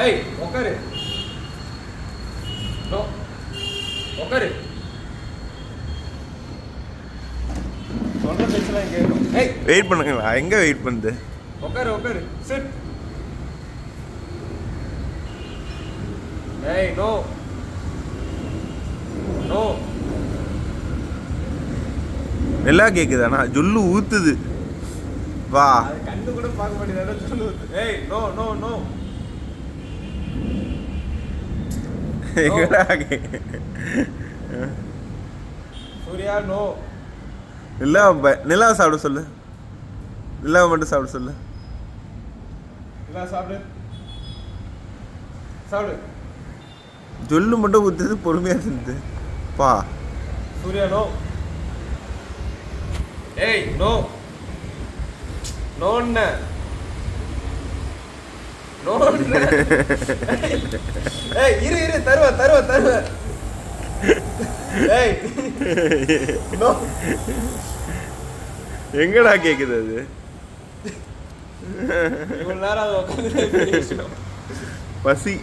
ஏய் உட்காரு. நோ உட்காரு. சொல்ற பேச்செல்லாம் கேட்கும். ஏய் வெயிட் பண்ணுங்களா? எங்க வெயிட் பண்ணுது? உட்காரு உட்காரு. சிட். ஏய் நோ நோ. நல்லா கேக்குதாண்ணா? ஜொல்லு ஊத்துது. வா. அது கண்ணு கூட பார்க்க மாட்டேங்குது. சொல்லுது. ஏய் நோ நோ நோ. எங்கடா சூர்யா நோ. நிலா சாப்பிட சொல்லு. நிலா மட்டும் சாப்பிட சொல்லு. இல்ல சாப்பிடு சாப்பிடு. ஜொல்லு மட்டும் ஊத்துது, பொறுமையா தின்னுது. பா. சூர்யா நோ. ஏய் நோ நோன்ன நோன்ன. ஏய் இரு இரு தருவ. ஏய் நோ. எங்கடா கேக்குது அது? இவ்வளவு நேரம் அதை உட்காந்து பசி.